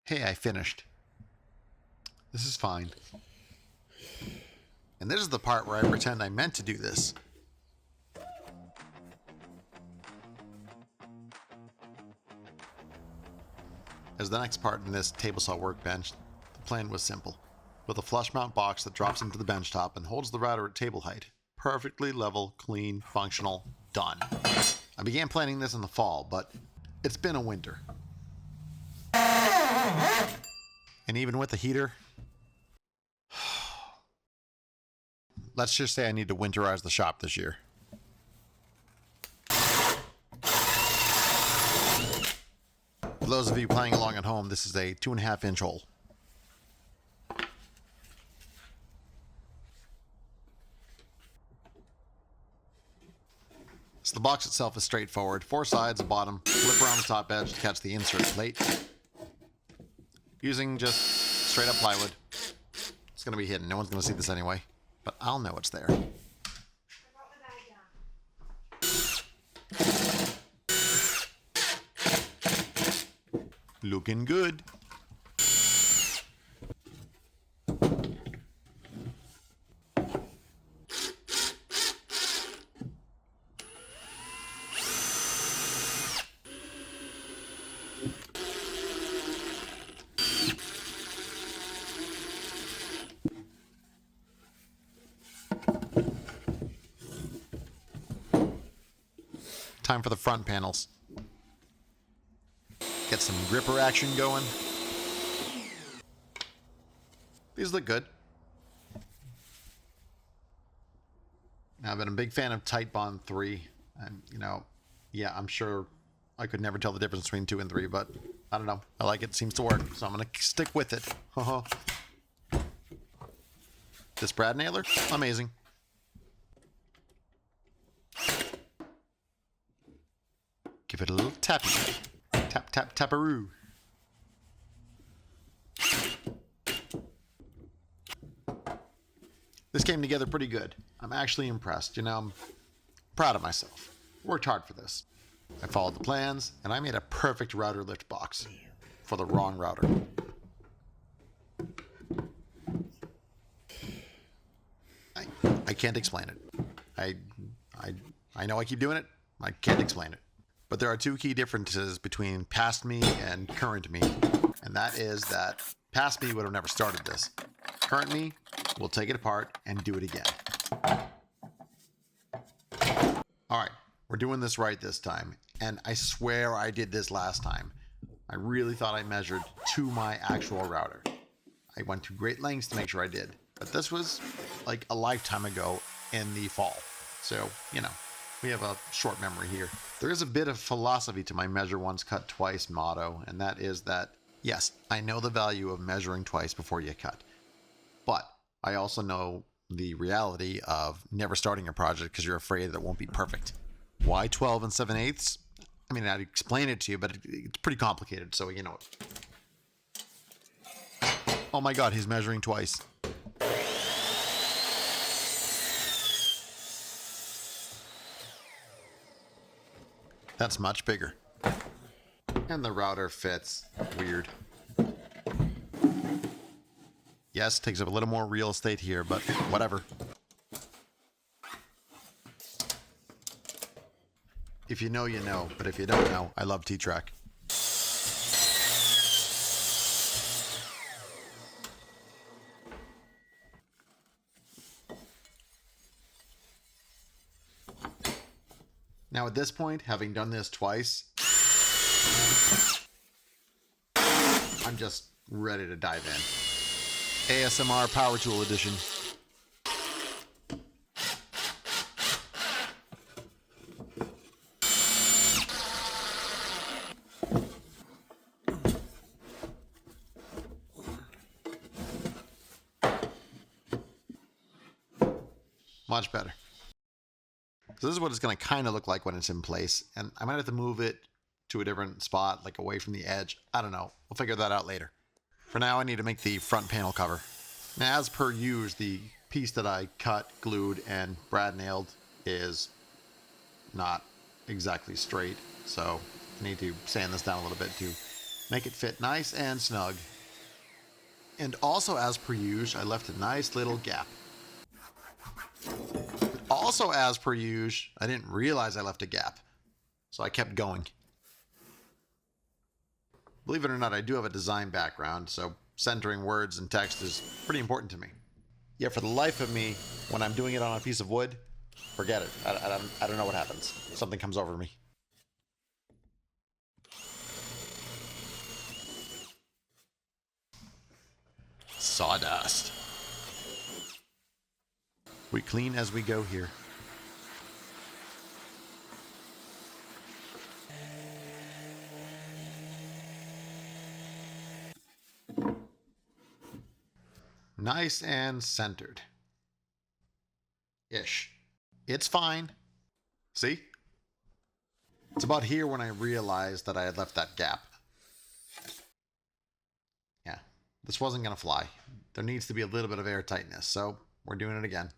Hey, I finished. This is fine. And this is the part where I pretend I meant to do this. As the next part in this table saw workbench, the plan was simple. With a flush mount box that drops into the bench top and holds the router at table height. Perfectly level, clean, functional, done. I began planning this in the fall, but it's been a winter. And even with the heater, let's just say I need to winterize the shop this year. For those of you playing along at home, this is a 2.5-inch hole. So the box itself is straightforward. 4 sides, a bottom, flip around the top edge to catch the insert plate. Using just straight up plywood. It's going to be hidden. No one's going to see this anyway. But I'll know it's there. Looking good. Time for the front panels. Get some gripper action going. These look good. Now, I've been a big fan of Tight Bond 3. And, yeah, I'm sure I could never tell the difference between 2 and 3, but I don't know. I like it. Seems to work, so I'm going to stick with it. This brad nailer, amazing. Give it a little tappy. Tap, tap, taparoo. This came together pretty good. I'm actually impressed. I'm proud of myself. Worked hard for this. I followed the plans, and I made a perfect router lift box for the wrong router. I can't explain it. I know I keep doing it. I can't explain it. But there are 2 key differences between past me and current me. And that is that past me would have never started this. Current me will take it apart and do it again. Alright, we're doing this right this time. And I swear I did this last time. I really thought I measured to my actual router. I went to great lengths to make sure I did. But this was like a lifetime ago in the fall. So, we have a short memory here. There is a bit of philosophy to my measure once, cut twice motto, and that is that, yes, I know the value of measuring twice before you cut. But I also know the reality of never starting a project because you're afraid that it won't be perfect. Why 12 and 7/8? I mean, I'd explain it to you, but it's pretty complicated, so you know it. Oh my god, he's measuring twice. That's much bigger. And the router fits weird. Yes, takes up a little more real estate here, but whatever. If you know, you know. But if you don't know, I love T-Track. Now at this point, having done this twice, I'm just ready to dive in. ASMR Power Tool Edition. Much better. So this is what it's going to kind of look like when it's in place. And I might have to move it to a different spot, like away from the edge. I don't know. We'll figure that out later. For now, I need to make the front panel cover. Now, as per usual, the piece that I cut, glued, and brad nailed is not exactly straight. So I need to sand this down a little bit to Make it fit nice and snug. And also, as per usual, I left a nice little gap. But also, as per usual, I didn't realize I left a gap. So I kept going. Believe it or not, I do have a design background, so centering words and text is pretty important to me. Yet for the life of me, when I'm doing it on a piece of wood, forget it. I don't know what happens. Something comes over me. Sawdust. We clean as we go here. Nice and centered. Ish. It's fine. See? It's about here when I realized that I had left that gap. Yeah, this wasn't going to fly. There needs to be a little bit of air tightness, so we're doing it again.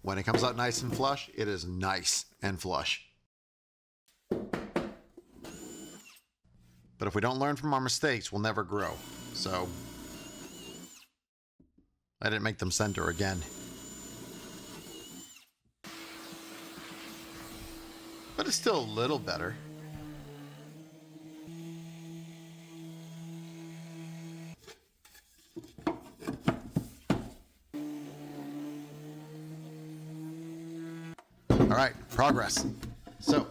When it comes out nice and flush, it is nice and flush. But if we don't learn from our mistakes, we'll never grow. So I didn't make them center again. But it's still a little better. All right, progress. So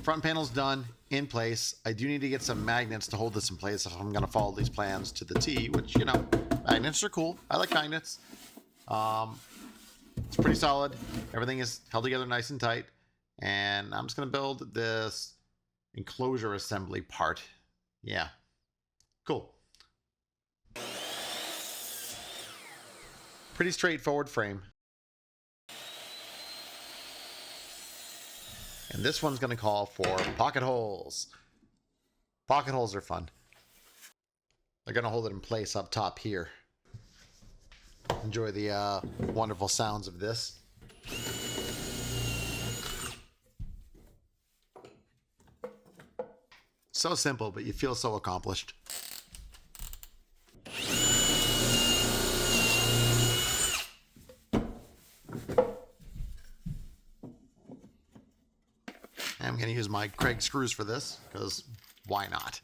front panel's done, in place. I do need to get some magnets to hold this in place if I'm going to follow these plans to the T, which, you know, magnets are cool. I like magnets. It's pretty solid. Everything is held together nice and tight. And I'm just going to build this enclosure assembly part. Yeah. Cool. Pretty straightforward frame. And this one's going to call for pocket holes. Pocket holes are fun. They're going to hold it in place up top here. Enjoy the wonderful sounds of this. So simple, but you feel so accomplished. I'm going to use my Craig screws for this, because why not?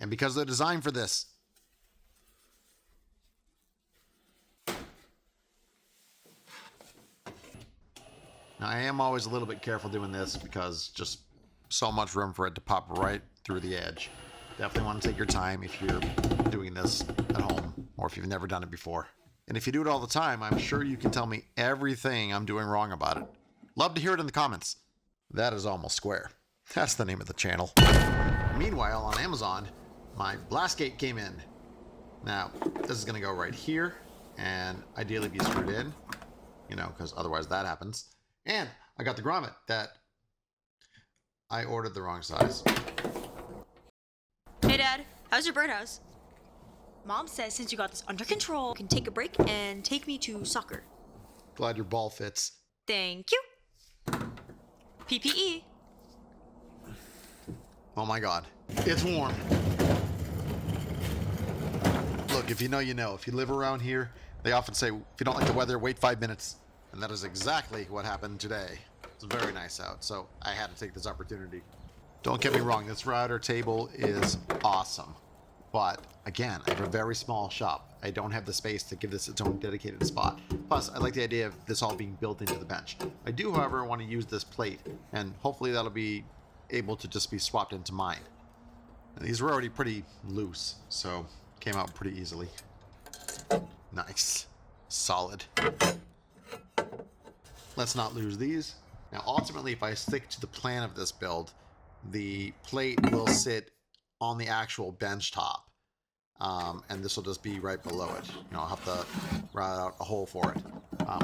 And because they're designed for this. Now, I am always a little bit careful doing this because just so much room for it to pop right through the edge. Definitely want to take your time if you're doing this at home or if you've never done it before. And if you do it all the time, I'm sure you can tell me everything I'm doing wrong about it. Love to hear it in the comments. That is almost square. That's the name of the channel. Meanwhile, on Amazon, my blast gate came in. Now, this is going to go right here and ideally be screwed in, you know, because otherwise that happens. And I got the grommet that I ordered the wrong size. Hey Dad, how's your birdhouse? Mom says since you got this under control, you can take a break and take me to soccer. Glad your ball fits. Thank you. PPE. Oh my God, it's warm. Look, if you know, you know. If you live around here, they often say, if you don't like the weather, wait 5 minutes. And that is exactly what happened today. It's very nice out, so I had to take this opportunity. Don't get me wrong, this router table is awesome. But again, I have a very small shop. I don't have the space to give this its own dedicated spot. Plus, I like the idea of this all being built into the bench. I do, however, want to use this plate, and hopefully that'll be able to just be swapped into mine. And these were already pretty loose, so came out pretty easily. Nice. Solid. Let's not lose these. Now, ultimately, if I stick to the plan of this build, the plate will sit on the actual bench top. And this will just be right below it. You know, I'll have to route out a hole for it,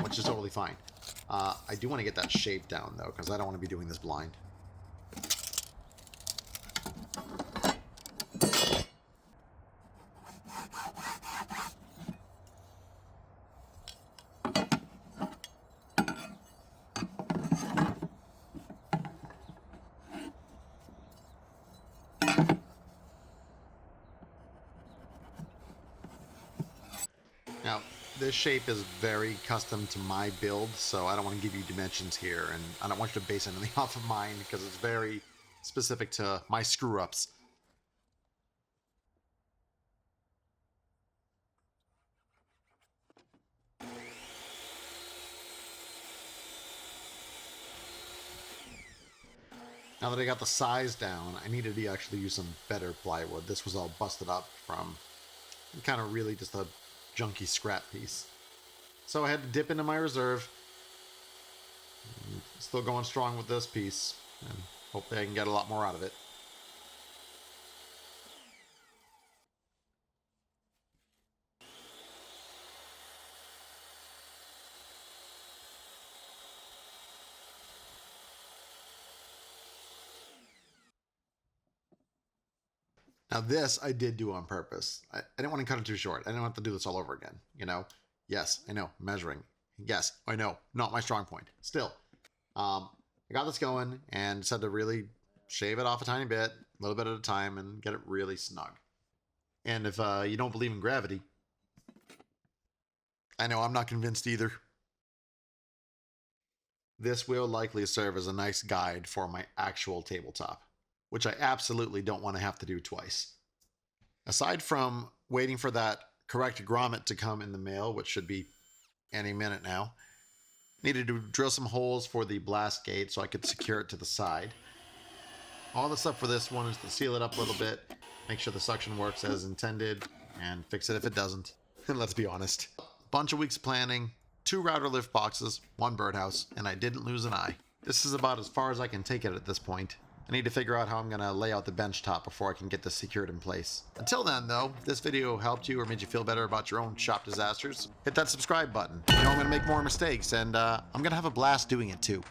which is totally fine. I do want to get that shape down, though, because I don't want to be doing this blind. this shape is very custom to my build, so I don't want to give you dimensions here, and I don't want you to base anything off of mine because it's very specific to my screw-ups. Now that I got the size down, I needed to actually use some better plywood. This was all busted up from kind of really just a junky scrap piece. So I had to dip into my reserve. Still going strong with this piece, and hopefully I can get a lot more out of it. Now this I did do on purpose. I didn't want to cut it too short. I didn't have to do this all over again, you know? Yes, I know, measuring. Yes, I know, not my strong point. Still, I got this going and just had to really shave it off a tiny bit, a little bit at a time, and get it really snug. And if you don't believe in gravity, I know I'm not convinced either. This will likely serve as a nice guide for my actual tabletop, which I absolutely don't want to have to do twice. Aside from waiting for that correct grommet to come in the mail, which should be any minute now, needed to drill some holes for the blast gate so I could secure it to the side. All the stuff for this one is to seal it up a little bit, make sure the suction works as intended, and fix it if it doesn't. And let's be honest. Bunch of weeks of planning, 2 router lift boxes, 1 birdhouse, and I didn't lose an eye. This is about as far as I can take it at this point. I need to figure out how I'm going to lay out the bench top before I can get this secured in place. Until then, though, if this video helped you or made you feel better about your own shop disasters, hit that subscribe button. You know I'm going to make more mistakes, and I'm going to have a blast doing it too.